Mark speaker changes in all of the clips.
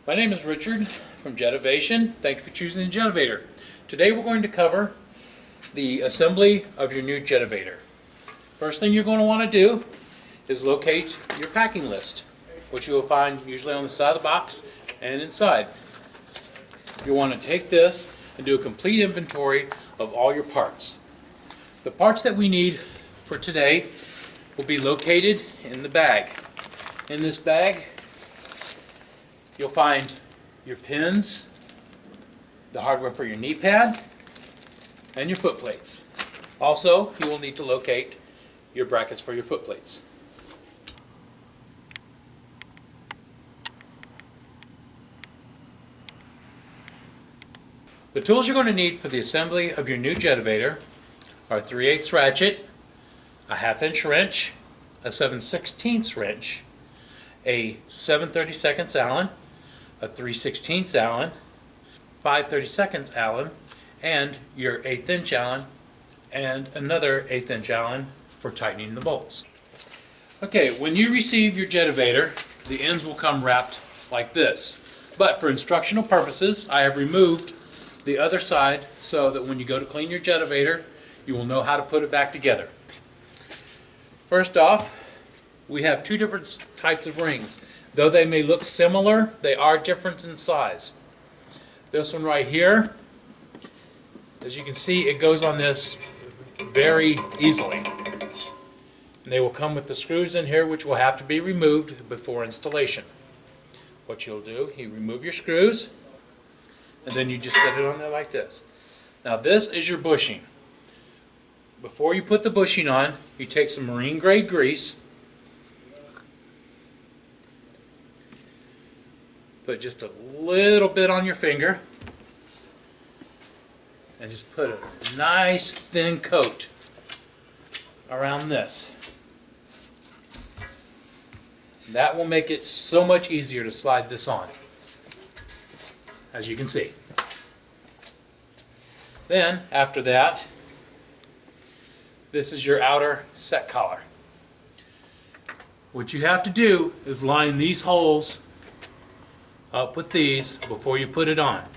Speaker 1: My name is Richard from Jetovation. Thank you for choosing the Jetovator. Today we're going to cover the assembly of your new Jetovator. First thing you're going to want to do is locate your packing list, which you will find usually on the side of the box and inside. You want to take this and do a complete inventory of all your parts. The parts that we need for today will be located in the bag. In this bag you'll find your pins, the hardware for your knee pad, and your foot plates. Also, you will need to locate your brackets for your foot plates. The tools you're going to need for the assembly of your new Jetovator are a 3/8 ratchet, a 1/2" wrench, a 7/16 wrench, a 7/32 Allen, a 3/16 Allen, 5/32 Allen, and your 1/8" Allen, and another 1/8" Allen for tightening the bolts. Okay, when you receive your Jetovator, the ends will come wrapped like this. But for instructional purposes, I have removed the other side so that when you go to clean your Jetovator, you will know how to put it back together. First off, we have two different types of rings. Though they may look similar, they are different in size. This one right here, as you can see, it goes on this very easily. And they will come with the screws in here, which will have to be removed before installation. What you'll do, you remove your screws, and then you just set it on there like this. Now this is your bushing. Before you put the bushing on, you take some marine grade grease, put just a little bit on your finger, and just put a nice thin coat around this. That will make it so much easier to slide this on, as you can see. Then, after that, this is your outer set collar. What you have to do is line these holes up with these before you put it on.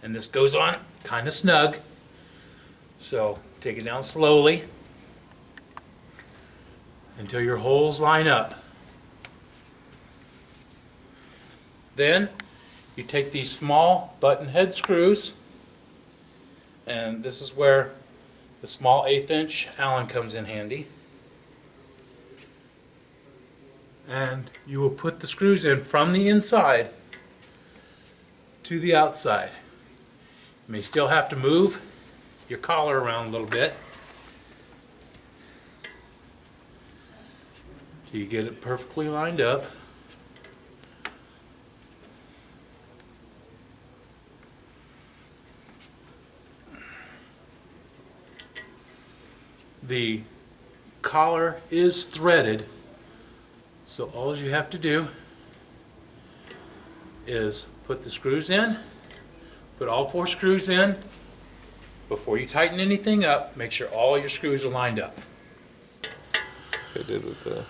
Speaker 1: And this goes on kind of snug, so take it down slowly until your holes line up. Then you take these small button head screws, and this is where the small 1/8" Allen comes in handy. And you will put the screws in from the inside to the outside. You may still have to move your collar around a little bit till you get it perfectly lined up. The collar is threaded, so all you have to do is put the screws in, put all 4 screws in. Before you tighten anything up, make sure all your screws are lined up.
Speaker 2: I did with the...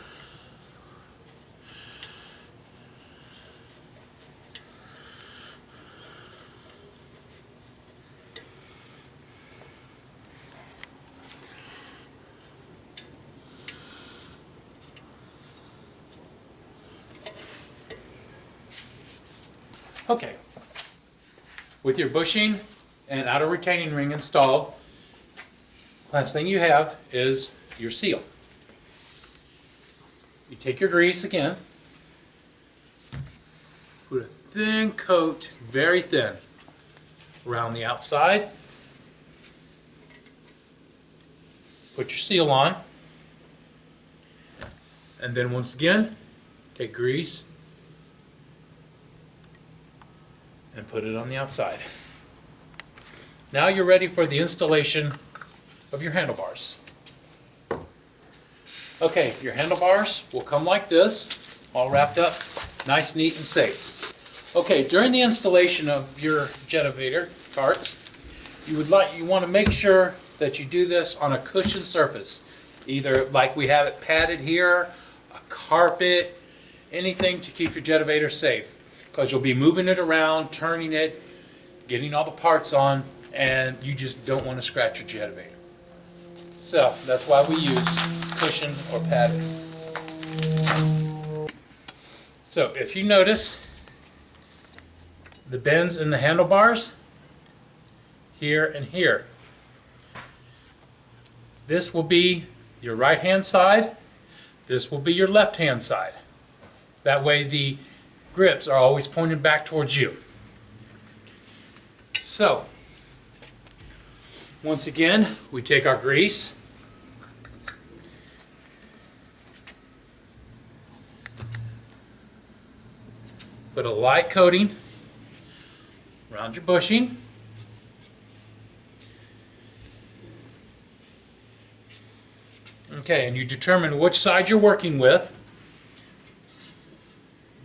Speaker 1: Okay, with your bushing and outer retaining ring installed, last thing you have is your seal. You take your grease again, put a thin coat, very thin, around the outside, put your seal on, and then once again, take grease and put it on the outside. Now you're ready for the installation of your handlebars. Okay, your handlebars will come like this, all wrapped up, nice, neat, and safe. Okay, during the installation of your Jetovator parts, you want to make sure that you do this on a cushioned surface, either like we have it padded here, a carpet, anything to keep your Jetovator safe. because you'll be moving it around, turning it, getting all the parts on, and you just don't want to scratch your Jetovator. So that's why we use cushions or padding. So if you notice the bends in the handlebars, here and here, this will be your right hand side, this will be your left hand side. That way the grips are always pointed back towards you. So, once again, we take our grease, put a light coating around your bushing, okay, and you determine which side you're working with.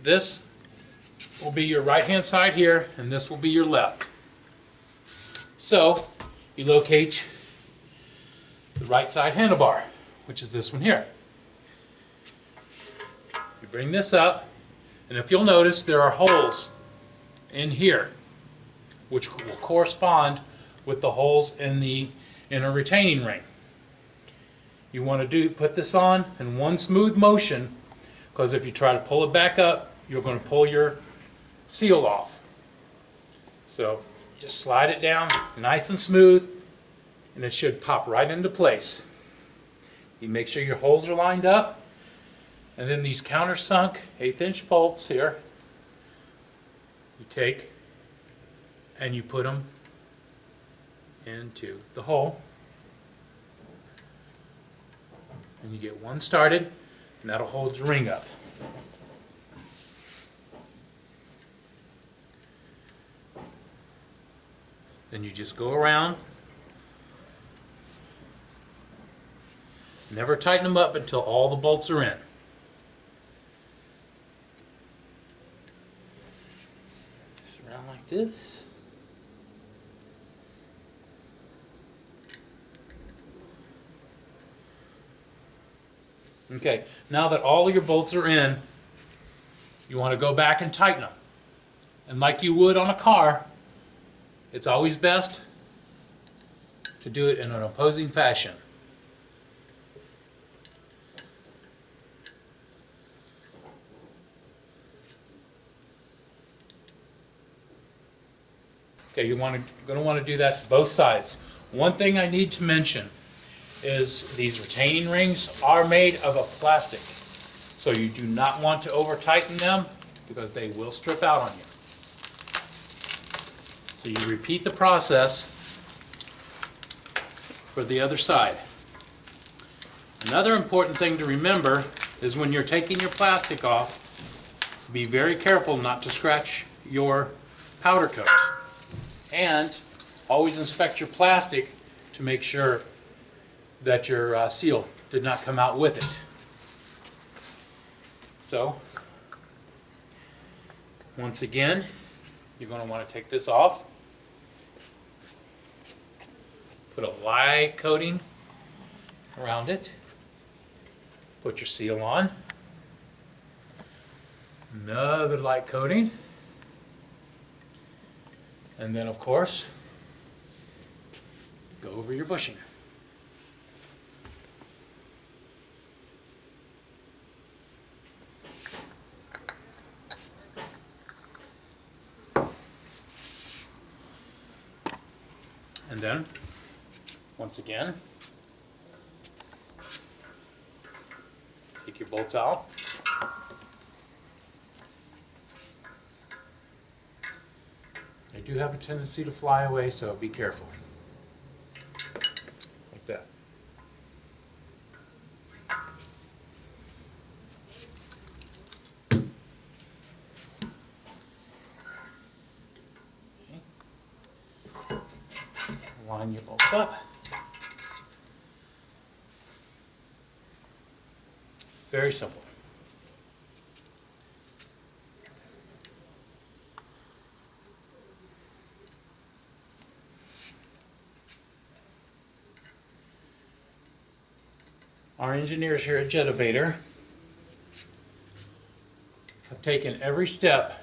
Speaker 1: This will be your right hand side here, and this will be your left. So you locate the right side handlebar, which is this one here. You bring this up, and if you'll notice, there are holes in here which will correspond with the holes in the inner retaining ring. You want to put this on in one smooth motion, because if you try to pull it back up, you're going to pull your seal off. So just slide it down nice and smooth, and it should pop right into place. You make sure your holes are lined up, and then these countersunk 1/8" bolts here, you take and you put them into the hole, and you get one started, and that'll hold your ring up. Then you just go around, never tighten them up until all the bolts are in. Just around like this. Okay, now that all of your bolts are in, you want to go back and tighten them. And like you would on a car, it's always best to do it in an opposing fashion. Okay, you're going to want to do that to both sides. One thing I need to mention is these retaining rings are made of a plastic, so you do not want to over tighten them because they will strip out on you. So you repeat the process for the other side. Another important thing to remember is when you're taking your plastic off, be very careful not to scratch your powder coat. And always inspect your plastic to make sure that your seal did not come out with it. So, once again, you're going to want to take this off. Put a light coating around it. Put your seal on. Another light coating. And then, of course, go over your bushing. And then, once again, take your bolts out. They do have a tendency to fly away, so be careful. Like that. Okay. Line your bolts up. Very simple. Our engineers here at Jetovator have taken every step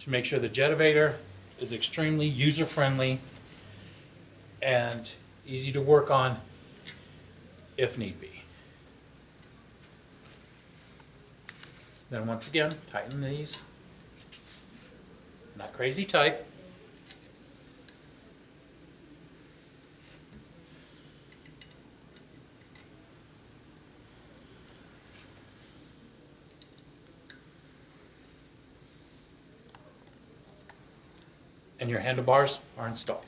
Speaker 1: to make sure the Jetovator is extremely user-friendly and easy to work on if need be. Then once again, tighten these. Not crazy tight. And your handlebars are installed.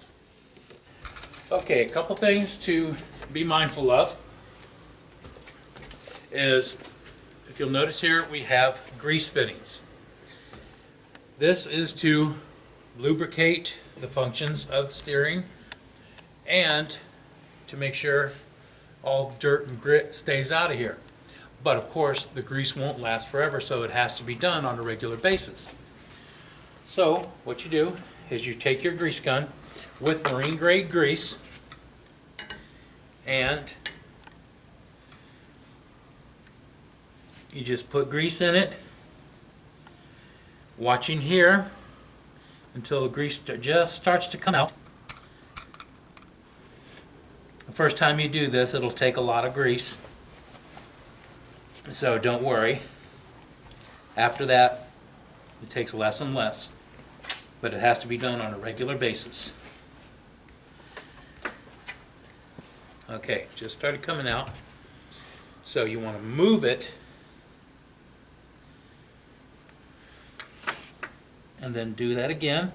Speaker 1: Okay, a couple things to be mindful of is, if you'll notice here, we have grease fittings. This is to lubricate the functions of the steering and to make sure all dirt and grit stays out of here. But of course, the grease won't last forever, so it has to be done on a regular basis. So what you do is you take your grease gun with marine grade grease and you just put grease in it, watching here until the grease just starts to come out. The first time you do this, it'll take a lot of grease, so don't worry. After that, it takes less and less, but it has to be done on a regular basis. Okay, just started coming out, so you want to move it and then do that again.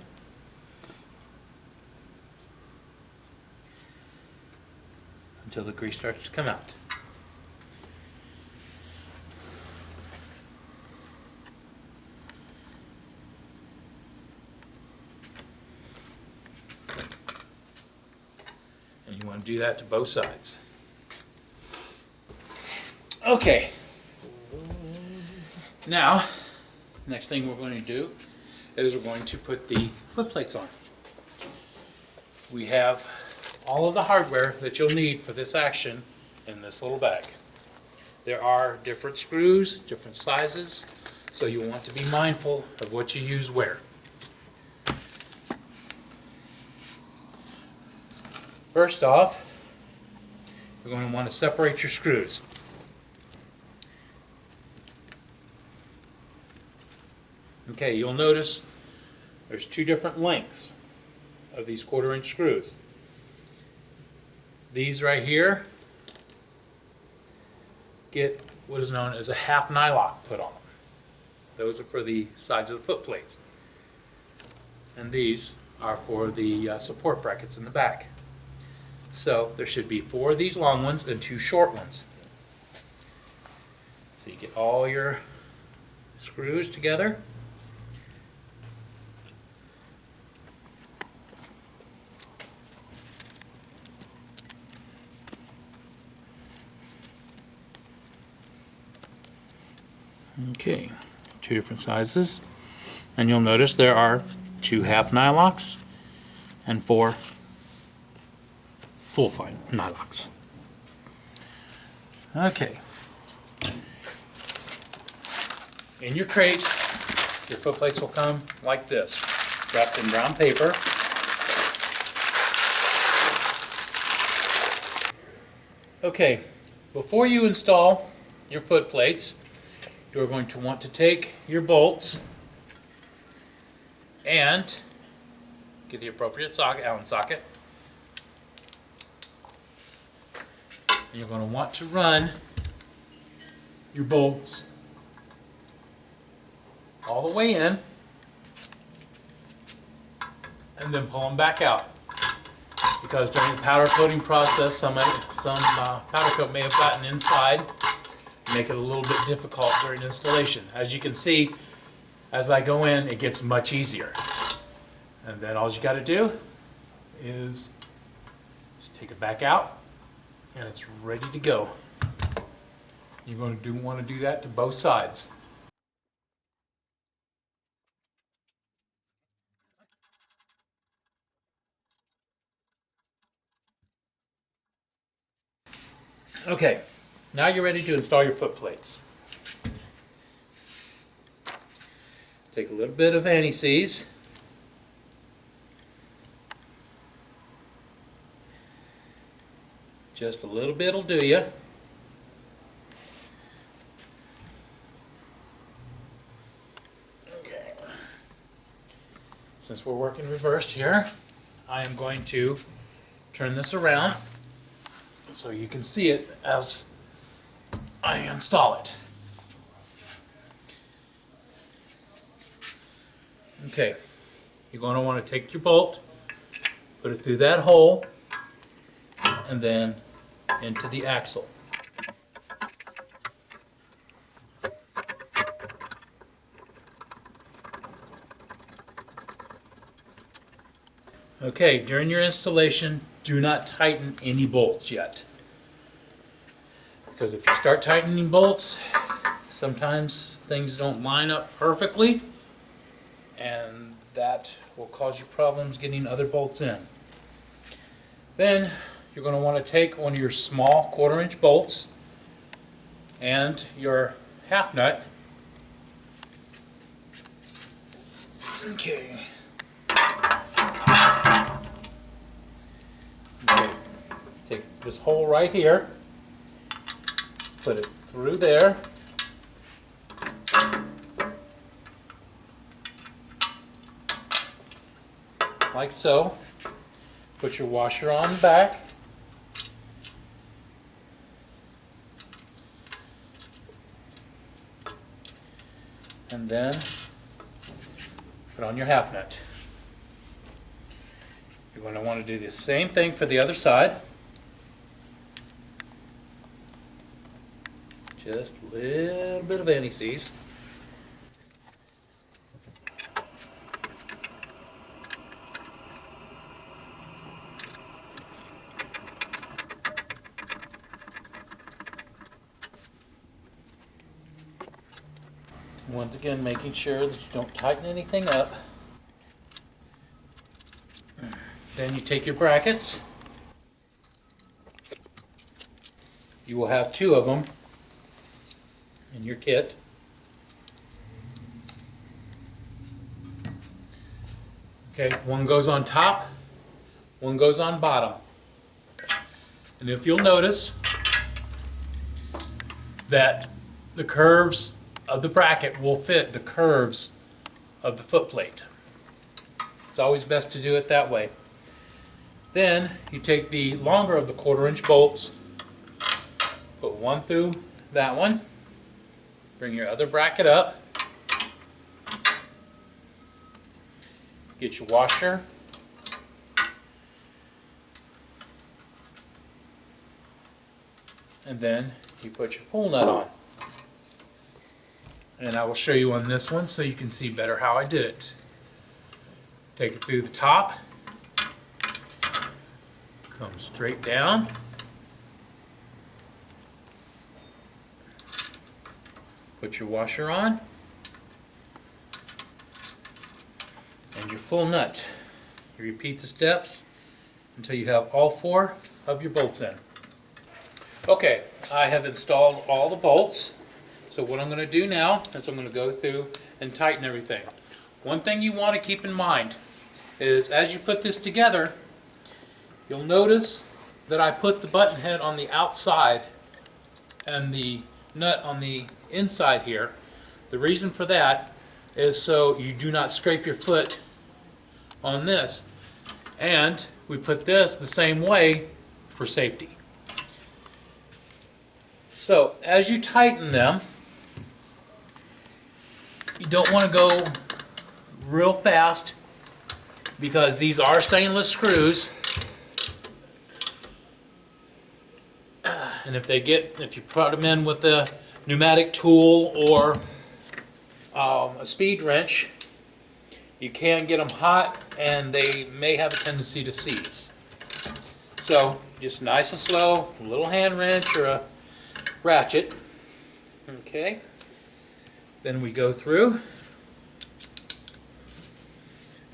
Speaker 1: Until the grease starts to come out. And you want to do that to both sides. Okay. Now, next thing we're going to do is we're going to put the foot plates on. We have all of the hardware that you'll need for this action in this little bag. There are different screws, different sizes, so you want to be mindful of what you use where. First off, you're going to want to separate your screws. Okay, you'll notice there's two different lengths of these 1/4 inch screws. These right here get what is known as a half nylock put on them. Those are for the sides of the foot plates. And these are for the support brackets in the back. So there should be 4 of these long ones and 2 short ones. So you get all your screws together. Okay, 2 different sizes, and you'll notice there are 2 half nylocks and 4 full nylocks. Okay, in your crate, your foot plates will come like this, wrapped in brown paper. Okay, before you install your foot plates, you're going to want to take your bolts and get the appropriate socket, Allen socket. And you're going to want to run your bolts all the way in and then pull them back out. Because during the powder coating process, some powder coat may have gotten inside, make it a little bit difficult during installation. As you can see, as I go in, it gets much easier. And then all you got to do is just take it back out and it's ready to go. You're going to want to do that to both sides. Okay, now you're ready to install your foot plates. Take a little bit of anti-seize. Just a little bit will do you. Okay. Since we're working reverse here, I am going to turn this around so you can see it as I install it. Okay, you're going to want to take your bolt, put it through that hole, and then into the axle. Okay, during your installation, do not tighten any bolts yet. Because if you start tightening bolts, sometimes things don't line up perfectly, and that will cause you problems getting other bolts in. Then you're going to want to take one of your small 1/4 inch bolts and your half nut. Okay. Okay. Take this hole right here, put it through there. Like so. Put your washer on back. And then put on your half nut. You're going to want to do the same thing for the other side. Just a little bit of anti-seize. Once again, making sure that you don't tighten anything up. Then you take your brackets. You will have 2 of them in your kit. Okay, one goes on top, one goes on bottom. And if you'll notice that the curves of the bracket will fit the curves of the foot plate. It's always best to do it that way. Then you take the longer of the 1/4 inch bolts, put one through that one, bring your other bracket up, get your washer, and then you put your full nut on. And I will show you on this one so you can see better how I did it. Take it through the top, come straight down, put your washer on, and your full nut. You repeat the steps until you have all 4 of your bolts in. Okay, I have installed all the bolts. So what I'm going to do now is I'm going to go through and tighten everything. One thing you want to keep in mind is as you put this together, you'll notice that I put the button head on the outside and the nut on the inside here. The reason for that is so you do not scrape your foot on this. And we put this the same way for safety. So as you tighten them, you don't want to go real fast because these are stainless screws, and if you put them in with a pneumatic tool or a speed wrench, you can get them hot and they may have a tendency to seize. So just nice and slow, a little hand wrench or a ratchet. Okay. Then we go through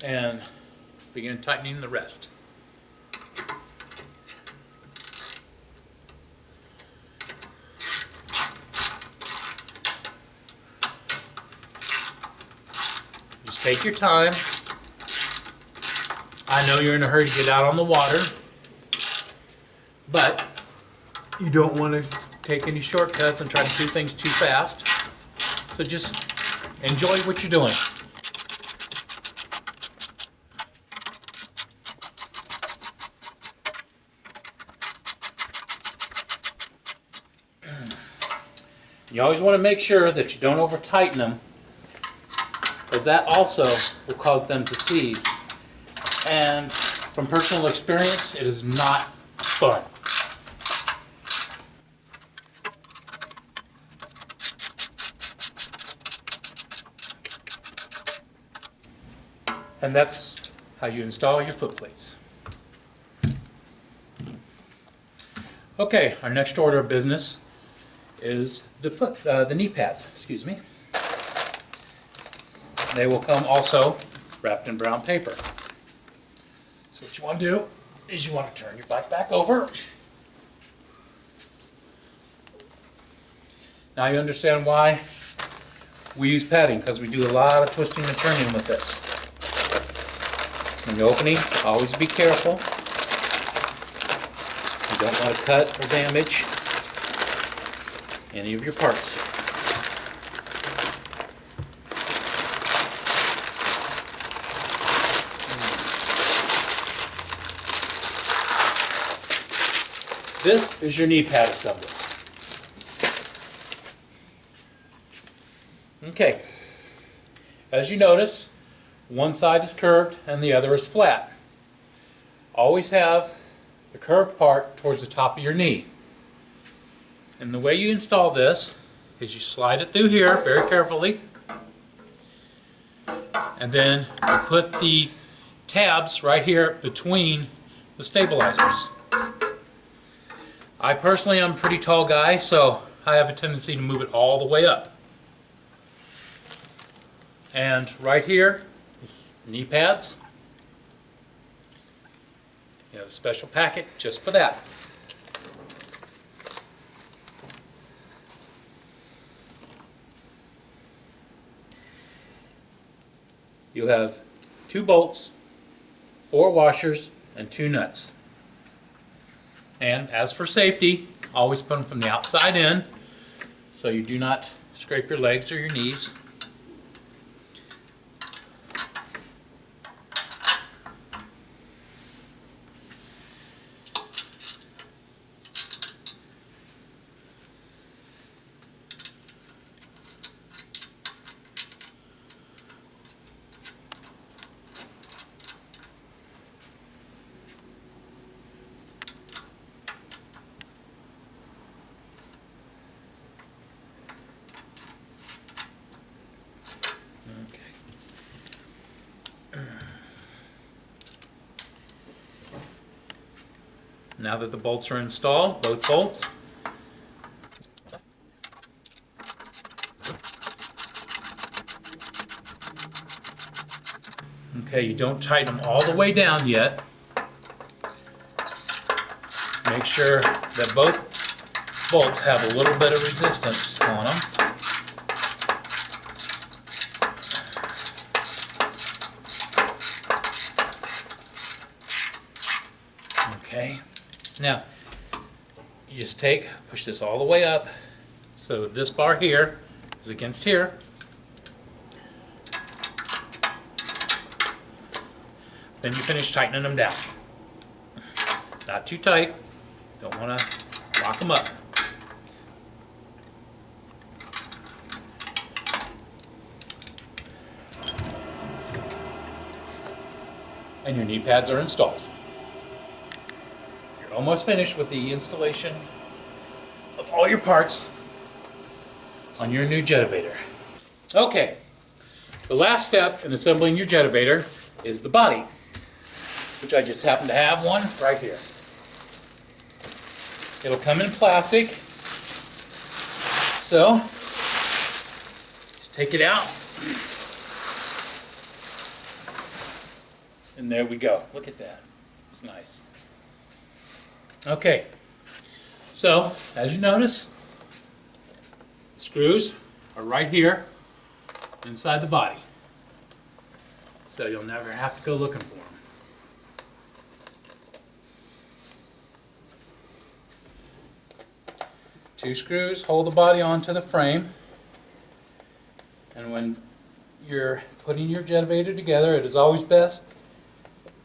Speaker 1: and begin tightening the rest. Take your time. I know you're in a hurry to get out on the water, but you don't want to take any shortcuts and try to do things too fast. So just enjoy what you're doing. You always want to make sure that you don't over tighten them, as that also will cause them to seize. And from personal experience, it is not fun. And that's how you install your foot plates. Okay, our next order of business is the knee pads. Excuse me. They will come also wrapped in brown paper. So what you want to do is you want to turn your bike back over. Now you understand why we use padding, because we do a lot of twisting and turning with this. When you're opening, always be careful. You don't want to cut or damage any of your parts. This is your knee pad assembly. Okay, as you notice, one side is curved and the other is flat. Always have the curved part towards the top of your knee. And the way you install this is you slide it through here very carefully, and then you put the tabs right here between the stabilizers. I personally am a pretty tall guy, so I have a tendency to move it all the way up. And right here, knee pads. You have a special packet just for that. You have 2 bolts, 4 washers, and 2 nuts. And as for safety, always put them from the outside in so you do not scrape your legs or your knees. Now that the bolts are installed, both bolts, okay, you don't tighten them all the way down yet. Make sure that both bolts have a little bit of resistance on them. Okay. Now, you just push this all the way up, so this bar here is against here. Then you finish tightening them down. Not too tight, don't want to lock them up. And your knee pads are installed. Almost finished with the installation of all your parts on your new Jetovator. Okay, the last step in assembling your Jetovator is the body, which I just happen to have one right here. It'll come in plastic, so just take it out, and there we go. Look at that, it's nice. Okay, so as you notice, screws are right here inside the body. so you'll never have to go looking for them. Two screws hold the body onto the frame, and when you're putting your Jetovator together, it is always best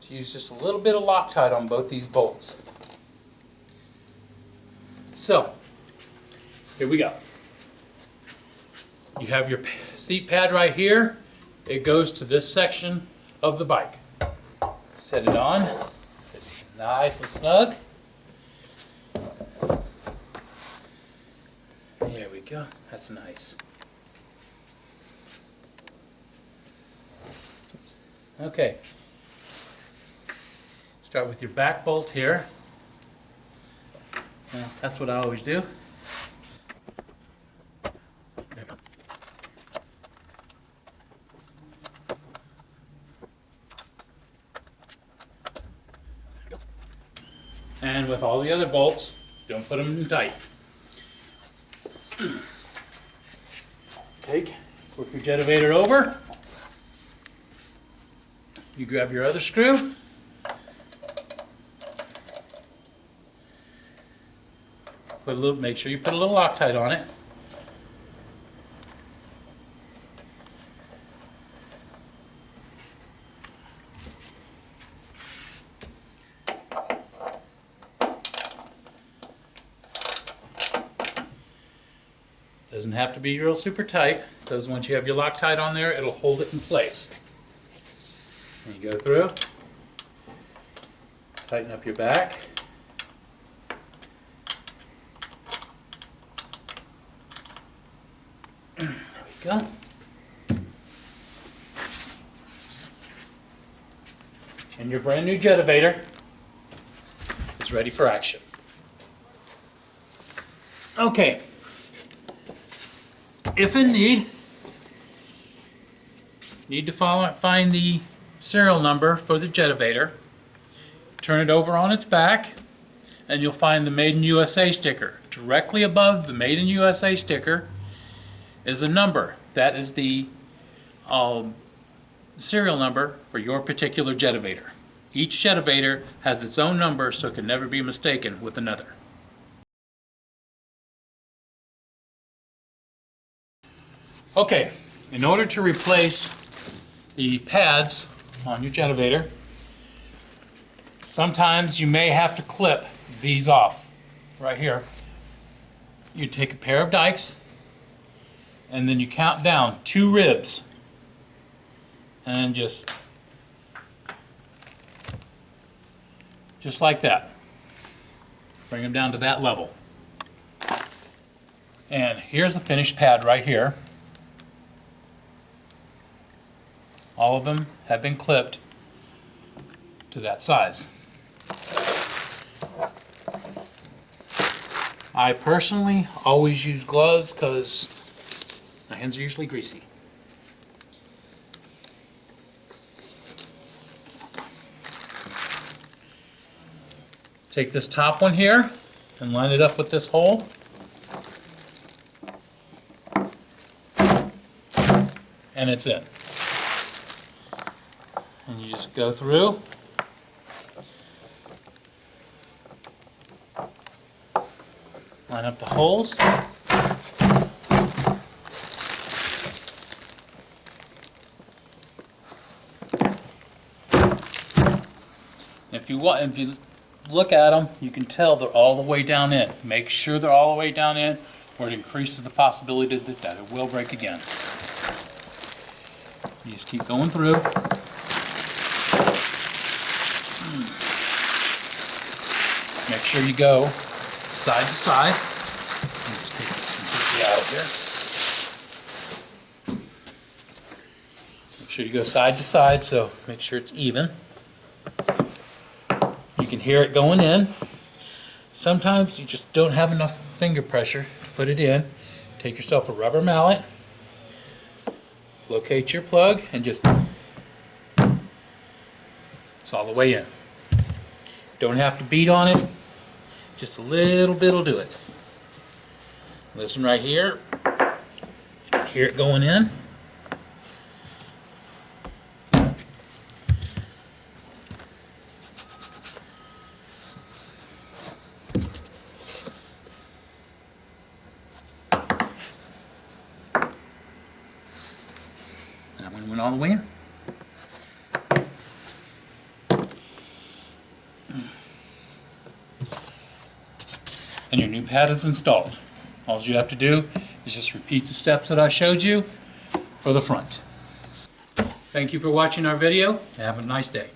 Speaker 1: to use just a little bit of Loctite on both these bolts. So, here we go. You have your seat pad right here. It goes to this section of the bike. Set it on. It's nice and snug. There we go. That's nice. Okay. Start with your back bolt here. That's what I always do. And with all the other bolts, don't put them in tight. Flip your Jetovator over. You grab your other screw. Make sure you put a little Loctite on it. Doesn't have to be real super tight, because once you have your Loctite on there, it'll hold it in place. And you go through, tighten up your back. There we go. And your brand new Jetovator is ready for action. Okay. If in need to find the serial number for the Jetovator, turn it over on its back, and you'll find the Made in USA sticker. Directly above the Made in USA sticker is a number. That is the serial number for your particular Jetovator. Each Jetovator has its own number, so it can never be mistaken with another. Okay, in order to replace the pads on your Jetovator, sometimes you may have to clip these off. Right here, you take a pair of dikes, and then you count down 2 ribs, and just like that. Bring them down to that level. And here's the finished pad right here. All of them have been clipped to that size. I personally always use gloves because my hands are usually greasy. Take this top one here and line it up with this hole. And it's in. And you just go through. Line up the holes. If you look at them, you can tell they're all the way down in. Make sure they're all the way down in, or it increases the possibility that it will break again. You just keep going through. Make sure you go side to side. Let me just take this completely out here. Make sure you go side to side, so make sure it's even. You can hear it going in. Sometimes you just don't have enough finger pressure to put it in. Take yourself a rubber mallet, locate your plug, and just, it's all the way in. Don't have to beat on it, just a little bit will do it. Listen right here, you can hear it going in. went all the way in. And your new pad is installed. All you have to do is just repeat the steps that I showed you for the front. Thank you for watching our video, and have a nice day.